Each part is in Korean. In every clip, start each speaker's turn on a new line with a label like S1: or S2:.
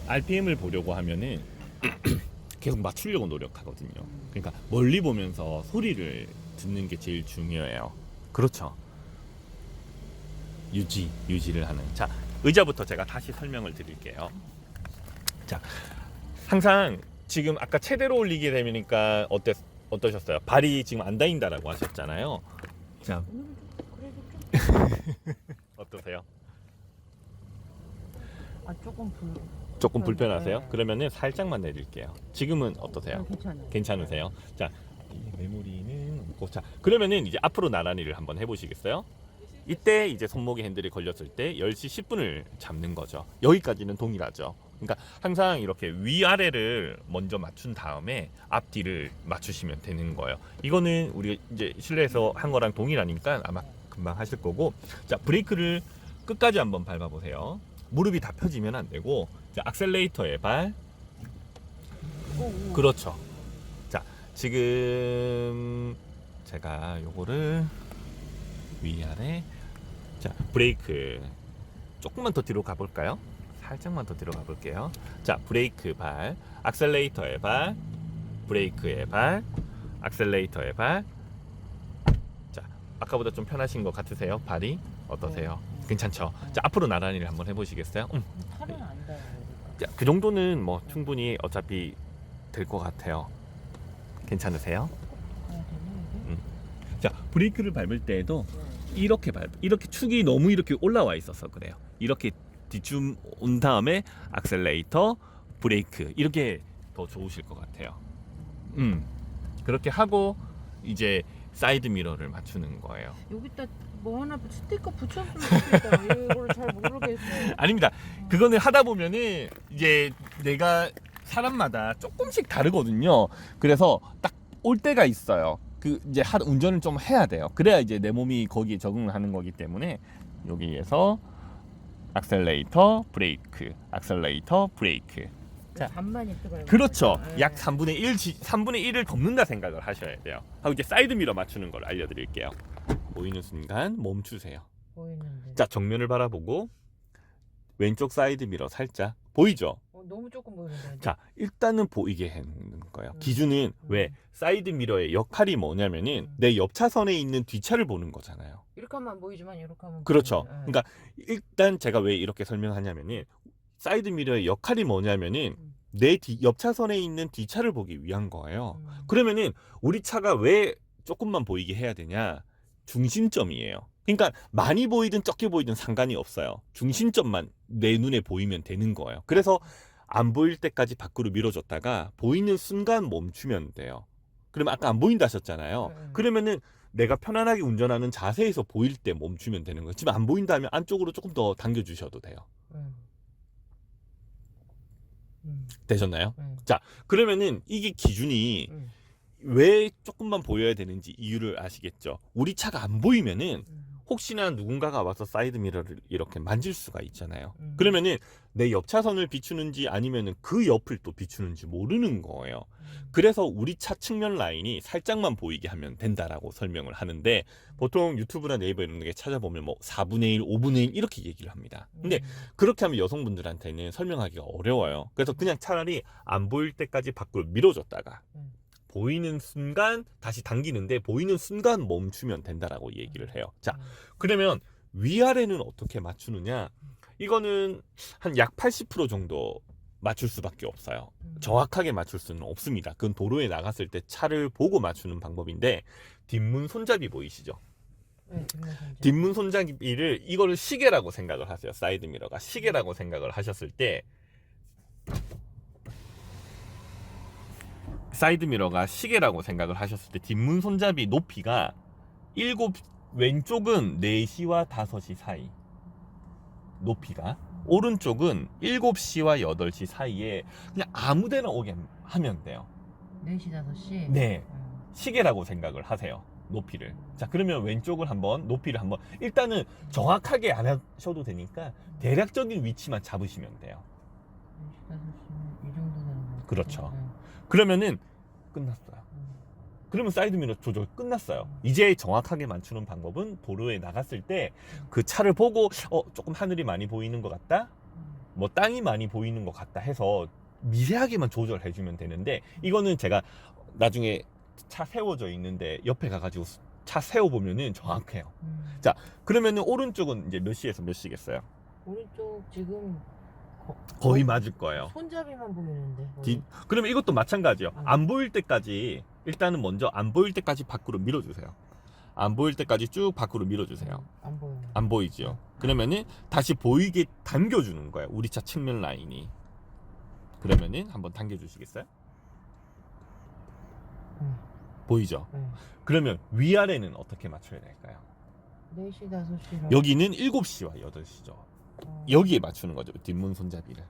S1: RPM을 보려고 하면은 계속 맞추려고 노력하거든요. 그러니까 멀리 보면서 소리를 듣는 게 제일 중요해요. 그렇죠. 유지를 하는. 자, 의자부터 제가 다시 설명을 드릴게요. 자, 항상 지금 아까 최대로 올리게 되니까 어떠셨어요? 발이 지금 안 닿인다라고 하셨잖아요. 자, 어떠세요? 조금 불편하세요?
S2: 네.
S1: 그러면은 살짝만 내릴게요. 지금은 어떠세요?
S2: 괜찮아요.
S1: 괜찮으세요? 자, 이 메모리는 자, 그러면은 이제 앞으로 나란히를 한번 해보시겠어요? 이때 이제 손목에 핸들이 걸렸을 때 10시 10분을 잡는 거죠. 여기까지는 동일하죠. 그러니까 항상 이렇게 위아래를 먼저 맞춘 다음에 앞뒤를 맞추시면 되는 거예요. 이거는 우리 이제 실내에서 한 거랑 동일하니까 아마 금방 하실 거고. 자, 브레이크를 끝까지 한번 밟아 보세요. 무릎이 다 펴지면 안 되고. 자, 악셀레이터의 발. 그렇죠. 자, 지금 제가 요거를 위아래. 자, 브레이크 조금만 더 뒤로 가볼까요? 살짝만 더 뒤로 가볼게요. 자, 브레이크 발, 악셀레이터의 발, 브레이크의 발, 악셀레이터의 발. 자, 아까보다 좀 편하신 것 같으세요? 발이 어떠세요? 괜찮죠? 자, 앞으로 나란히를 한번 해보시겠어요?
S2: 팔은 안 닿아요.
S1: 자, 그 정도는 뭐 충분히 어차피 될 것 같아요. 괜찮으세요? 자, 브레이크를 밟을 때에도 이렇게 축이 너무 이렇게 올라와 있어서 그래요. 이렇게 뒤쯤 온 다음에 악셀레이터, 브레이크 이렇게 더 좋으실 것 같아요. 그렇게 하고 이제 사이드 미러를 맞추는 거예요.
S2: 여기다 뭐 하나 스티커 붙였으면 좋겠다. 이걸 잘 모르겠어요.
S1: 아닙니다. 그거는 하다 보면은 이제 내가 사람마다 조금씩 다르거든요. 그래서 딱 올 때가 있어요. 그 이제 운전을 좀 해야 돼요. 그래야 이제 내 몸이 거기에 적응을 하는 거기 때문에 여기에서 악셀레이터, 브레이크, 악셀레이터, 브레이크. 자,
S2: 반반이 뜨거워요.
S1: 그렇죠. 약 3분의 1을 덮는다 생각을 하셔야 돼요. 하고 이제 사이드 미러 맞추는 걸 알려드릴게요. 보이는 순간 멈추세요.
S2: 보이는데.
S1: 자, 정면을 바라보고 왼쪽 사이드 미러 살짝 보이죠?
S2: 너무 조금 보이는데.
S1: 자, 일단은 보이게 하는 거예요. 기준은 왜 사이드 미러의 역할이 뭐냐면은 내 옆 차선에 있는 뒷차를 보는 거잖아요.
S2: 이렇게 하면 안 보이지만 이렇게 하면
S1: 그렇죠.
S2: 보여요.
S1: 그러니까 일단 제가 왜 이렇게 설명하냐면은 사이드 미러의 역할이 뭐냐면은 내 옆 차선에 있는 뒷차를 보기 위한 거예요. 그러면은 우리 차가 왜 조금만 보이게 해야 되냐? 중심점이에요. 그러니까 많이 보이든 적게 보이든 상관이 없어요. 중심점만 내 눈에 보이면 되는 거예요. 그래서 안 보일 때까지 밖으로 밀어줬다가 보이는 순간 멈추면 돼요. 그러면 아까 안 보인다 하셨잖아요. 그러면은 내가 편안하게 운전하는 자세에서 보일 때 멈추면 되는 거예요. 지금 안 보인다 하면 안쪽으로 조금 더 당겨주셔도 돼요. 되셨나요? 자, 그러면은 이게 기준이 왜 조금만 보여야 되는지 이유를 아시겠죠? 우리 차가 안 보이면은 혹시나 누군가가 와서 사이드 미러를 이렇게 만질 수가 있잖아요. 그러면은 내 옆 차선을 비추는지 아니면은 그 옆을 또 비추는지 모르는 거예요. 그래서 우리 차 측면 라인이 살짝만 보이게 하면 된다라고 설명을 하는데 보통 유튜브나 네이버 이런 데 찾아보면 뭐 4분의 1, 5분의 1 이렇게 얘기를 합니다. 근데 그렇게 하면 여성분들한테는 설명하기가 어려워요. 그래서 그냥 차라리 안 보일 때까지 밖으로 밀어줬다가 보이는 순간 다시 당기는데 보이는 순간 멈추면 된다라고 얘기를 해요. 자, 그러면 위아래는 어떻게 맞추느냐? 이거는 한 약 80% 정도 맞출 수밖에 없어요. 정확하게 맞출 수는 없습니다. 그건 도로에 나갔을 때 차를 보고 맞추는 방법인데 뒷문 손잡이 보이시죠? 뒷문 손잡이를 이거를 시계라고 생각을 하세요. 사이드 미러가 시계라고 생각을 하셨을 때 사이드 미러가 시계라고 생각을 하셨을 때 뒷문 손잡이 높이가 왼쪽은 4시와 5시 사이 높이가 오른쪽은 7시와 8시 사이에 그냥 아무데나 오게 하면 돼요.
S2: 4시, 5시?
S1: 네, 시계라고 생각을 하세요. 높이를. 자, 그러면 왼쪽을 한번 높이를 한번 일단은 정확하게 안 하셔도 되니까 대략적인 위치만 잡으시면 돼요.
S2: 4시, 5시면 이 정도 되는 거예요.
S1: 그렇죠. 그러면은 끝났어요. 그러면 사이드 미러 조절 끝났어요. 이제 정확하게 맞추는 방법은 도로에 나갔을 때 그 차를 보고 조금 하늘이 많이 보이는 것 같다? 뭐 땅이 많이 보이는 것 같다 해서 미세하게만 조절해 주면 되는데, 이거는 제가 나중에 차 세워져 있는데 옆에 가가지고 차 세워보면은 정확해요. 자, 그러면은 오른쪽은 이제 몇 시에서 몇 시겠어요?
S2: 오른쪽 지금
S1: 거의 맞을 거예요.
S2: 손잡이만 보이는데.
S1: 그러면 이것도 마찬가지요.
S2: 아.
S1: 안 보일 때까지 일단은 먼저 안 보일 때까지 밖으로 밀어주세요. 안 보일 때까지 쭉 밖으로 밀어주세요.
S2: 안 보여.
S1: 안 보이지요. 그러면은 다시 보이게 당겨주는 거예요. 우리 차 측면 라인이. 그러면은 한번 당겨주시겠어요? 보이죠? 그러면 위아래는 어떻게 맞춰야 될까요?
S2: 4시, 5시.
S1: 여기는 7시와 8시죠. 여기에 맞추는 거죠. 뒷문 손잡이를.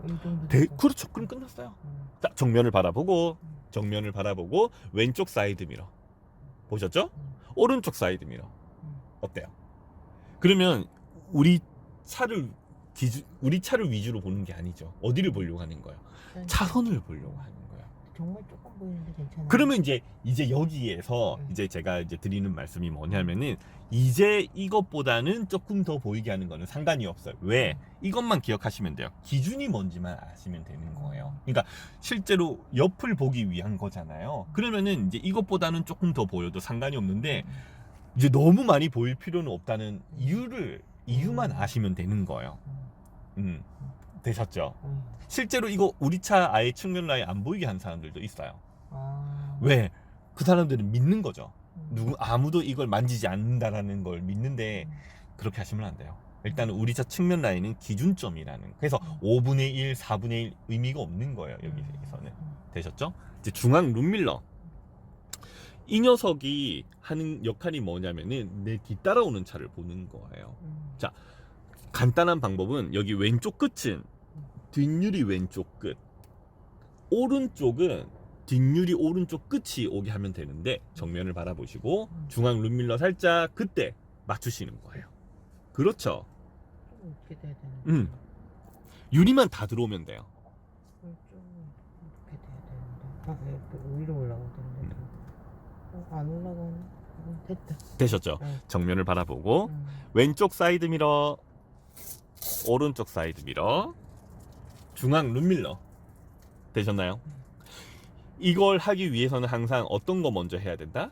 S2: 이 정도 됐어.
S1: 그렇죠. 그럼 끝났어요. 자, 정면을 바라보고 왼쪽 사이드 미러 보셨죠? 오른쪽 사이드 미러 어때요? 그러면 우리 차를 위주로 보는 게 아니죠. 어디를 보려고 하는 거예요? 차선을 보려고 하는 거예요.
S2: 정말 조금 보이는데 괜찮아요.
S1: 그러면 이제 여기에서 이제 제가 이제 드리는 말씀이 뭐냐면은, 이제 이것보다는 조금 더 보이게 하는 거는 상관이 없어요. 왜? 이것만 기억하시면 돼요. 기준이 뭔지만 아시면 되는 거예요. 그러니까 실제로 옆을 보기 위한 거잖아요. 그러면은 이제 이것보다는 조금 더 보여도 상관이 없는데, 이제 너무 많이 보일 필요는 없다는 이유만 아시면 되는 거예요. 되셨죠? 실제로 이거 우리 차 아예 측면 라인 안 보이게 한 사람들도 있어요. 왜? 그 사람들은 믿는 거죠. 아무도 이걸 만지지 않는다라는 걸 믿는데, 그렇게 하시면 안 돼요. 일단은 우리 차 측면 라인은 기준점이라는, 그래서 5분의 1, 4분의 1 의미가 없는 거예요. 여기서는. 되셨죠? 이제 중앙 룸밀러. 이 녀석이 하는 역할이 뭐냐면은 내 뒤따라오는 차를 보는 거예요. 자, 간단한 방법은 여기 왼쪽 끝은 뒷유리 왼쪽 끝, 오른쪽은 뒷유리 오른쪽 끝이 오게 하면 되는데, 정면을 바라보시고 중앙 룸밀러 살짝 그때 맞추시는 거예요. 그렇죠?
S2: 어떻게 돼야 되는데?
S1: 유리만 다 들어오면 돼요.
S2: 이렇게 돼야 되는데. 이렇게 위로 올라가야 되는데. 안 올라가네. 됐다.
S1: 되셨죠? 정면을 바라보고 왼쪽 사이드 미러, 오른쪽 사이드 미러, 중앙 룸밀러. 되셨나요? 이걸 하기 위해서는 항상 어떤 거 먼저 해야 된다?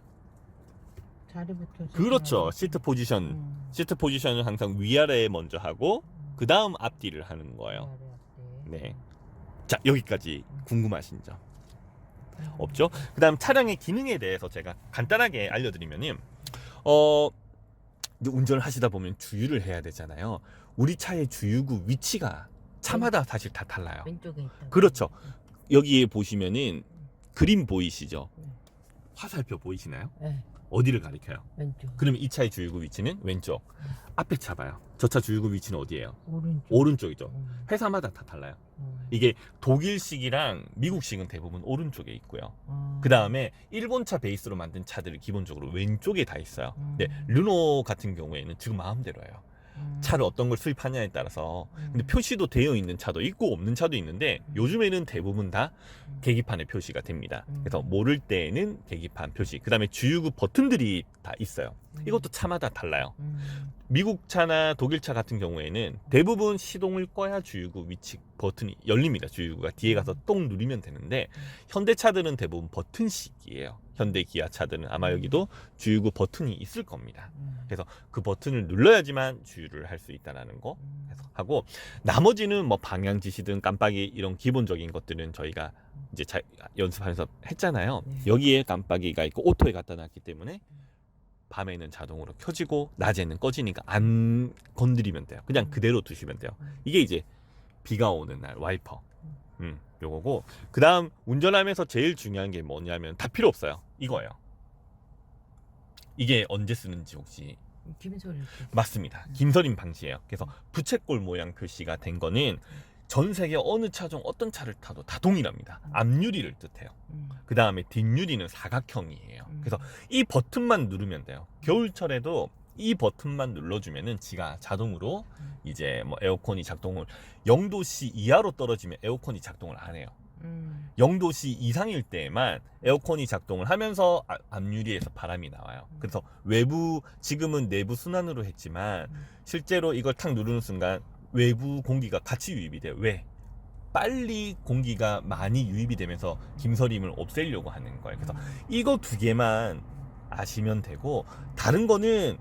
S2: 자리부터.
S1: 그렇죠. 시트 포지션을 항상 위아래에 먼저 하고 그 다음 앞뒤를 하는 거예요. 네. 자, 여기까지 궁금하신 점 없죠? 그 다음 차량의 기능에 대해서 제가 간단하게 알려드리면은, 이제 운전을 하시다 보면 주유를 해야 되잖아요. 우리 차의 주유구 위치가 차마다 사실 다 달라요.
S2: 왼쪽에 있다.
S1: 그렇죠. 여기에 보시면은 그림 보이시죠? 화살표 보이시나요?
S2: 네.
S1: 어디를 가리켜요?
S2: 왼쪽.
S1: 그러면 이 차의 주유구 위치는 왼쪽. 앞에 차 봐요. 저 차 주유구 위치는 어디예요?
S2: 오른쪽.
S1: 오른쪽이죠. 회사마다 다 달라요. 이게 독일식이랑 미국식은 대부분 오른쪽에 있고요. 그 다음에 일본차 베이스로 만든 차들이 기본적으로 왼쪽에 다 있어요. 근데 르노 같은 경우에는 지금 마음대로 해요. 차를 어떤 걸 수입하냐에 따라서. 근데 표시도 되어 있는 차도 있고 없는 차도 있는데, 요즘에는 대부분 다 계기판에 표시가 됩니다. 그래서 모를 때에는 계기판 표시, 그 다음에 주유구 버튼들이 다 있어요. 이것도 차마다 달라요. 미국 차나 독일 차 같은 경우에는 대부분 시동을 꺼야 주유구 위치 버튼이 열립니다. 주유구가 뒤에 가서 똥 누르면 되는데, 현대 차들은 대부분 버튼식이에요. 현대 기아 차들은 아마 여기도 주유구 버튼이 있을 겁니다. 그래서 그 버튼을 눌러야지만 주유를 할 수 있다는 거 하고, 나머지는 뭐 방향 지시등 깜빡이 이런 기본적인 것들은 저희가 이제 연습하면서 했잖아요. 여기에 깜빡이가 있고 오토에 갖다 놨기 때문에 밤에는 자동으로 켜지고 낮에는 꺼지니까 안 건드리면 돼요. 그냥 그대로 두시면 돼요. 이게 이제 비가 오는 날 와이퍼. 요거고, 그 다음 운전하면서 제일 중요한 게 뭐냐면 다 필요 없어요. 이거예요. 이게 언제 쓰는지 혹시?
S2: 김소리.
S1: 맞습니다. 김서림 방지예요. 그래서 부채꼴 모양 표시가 된 거는 전 세계 어느 차종 어떤 차를 타도 다 동일합니다. 앞유리를 뜻해요. 그 다음에 뒷유리는 사각형이에요. 그래서 이 버튼만 누르면 돼요. 겨울철에도 이 버튼만 눌러주면은 지가 자동으로 이제 뭐 에어컨이 작동을 0도씨 이하로 떨어지면 에어컨이 작동을 안 해요. 0도씨 이상일 때에만 에어컨이 작동을 하면서 앞유리에서 바람이 나와요. 그래서 외부, 지금은 내부 순환으로 했지만 실제로 이걸 탁 누르는 순간 외부 공기가 같이 유입이 돼요. 왜? 빨리 공기가 많이 유입이 되면서 김서림을 없애려고 하는 거예요. 그래서 이거 두 개만 아시면 되고, 다른 거는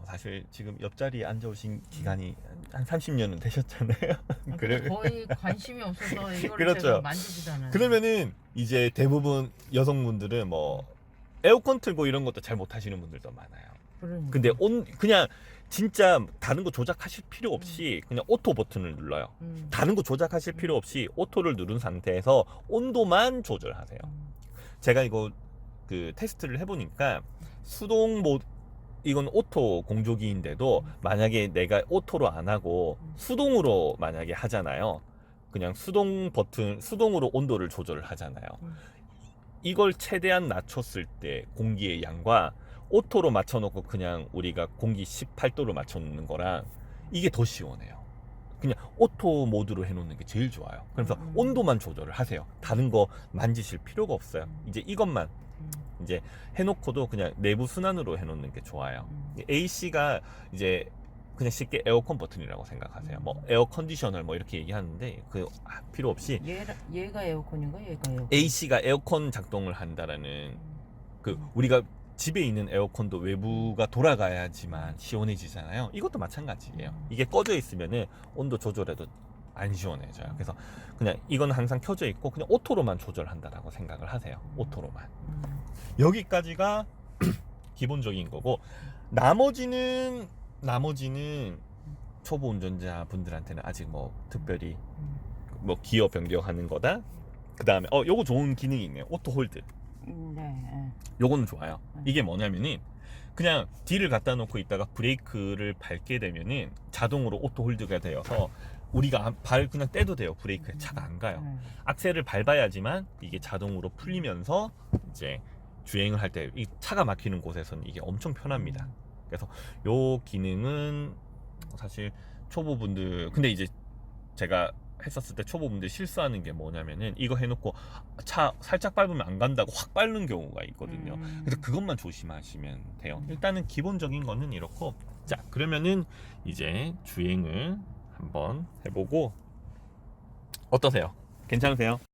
S1: 사실 지금 옆자리에 앉아오신 기간이 한 30년은 되셨잖아요. 그래.
S2: 거의 관심이 없어서 이걸
S1: 그렇죠.
S2: 제가 만지지도 않아요.
S1: 그러면은 이제 대부분 여성분들은 뭐 에어컨 틀고 이런 것도 잘 못하시는 분들도 많아요.
S2: 그러니까.
S1: 근데 그냥 진짜 다른 거 조작하실 필요 없이 그냥 오토 버튼을 눌러요. 다른 거 조작하실 필요 없이 오토를 누른 상태에서 온도만 조절하세요. 제가 이거 그 테스트를 해보니까 수동 이건 오토 공조기인데도 만약에 내가 오토로 안 하고 수동으로 만약에 하잖아요. 그냥 수동 버튼, 수동으로 온도를 조절을 하잖아요. 이걸 최대한 낮췄을 때 공기의 양과 오토로 맞춰놓고 그냥 우리가 공기 18도로 맞춰놓는 거랑 이게 더 시원해요. 그냥 오토 모드로 해놓는 게 제일 좋아요. 그래서 온도만 조절을 하세요. 다른 거 만지실 필요가 없어요. 이제 이것만 이제 해놓고도 그냥 내부 순환으로 해놓는 게 좋아요. AC가 이제 그냥 쉽게 에어컨 버튼이라고 생각하세요. 뭐 에어 컨디셔널 뭐 이렇게 얘기하는데 그 필요 없이
S2: 얘가 에어컨인가? 얘가 에어컨?
S1: AC가 에어컨 작동을 한다라는, 그 우리가 집에 있는 에어컨도 외부가 돌아가야지만 시원해지잖아요. 이것도 마찬가지예요. 이게 꺼져 있으면은 온도 조절해도 안 시원해져요. 그래서 그냥 이건 항상 켜져 있고 그냥 오토로만 조절한다라고 생각을 하세요. 오토로만. 여기까지가 기본적인 거고, 나머지는 초보 운전자 분들한테는 아직 뭐 특별히 뭐 기어 변경하는 거다. 그 다음에 요거 좋은 기능이 있네요. 오토 홀드.
S2: 네.
S1: 요거는 좋아요. 이게 뭐냐면은 그냥 뒤를 갖다 놓고 있다가 브레이크를 밟게 되면은 자동으로 오토 홀드가 되어서 우리가 발 그냥 떼도 돼요. 브레이크에 차가 안 가요. 악셀을 밟아야지만 이게 자동으로 풀리면서 이제 주행을 할 때 이 차가 막히는 곳에서는 이게 엄청 편합니다. 그래서 요 기능은 사실 초보분들, 근데 이제 제가 했었을 때 초보분들 실수하는 게 뭐냐면은 이거 해놓고 차 살짝 밟으면 안 간다고 확 밟는 경우가 있거든요. 그래서 그것만 조심하시면 돼요. 일단은 기본적인 거는 이렇고, 자 그러면은 이제 주행을 한번 해보고 어떠세요? 괜찮으세요?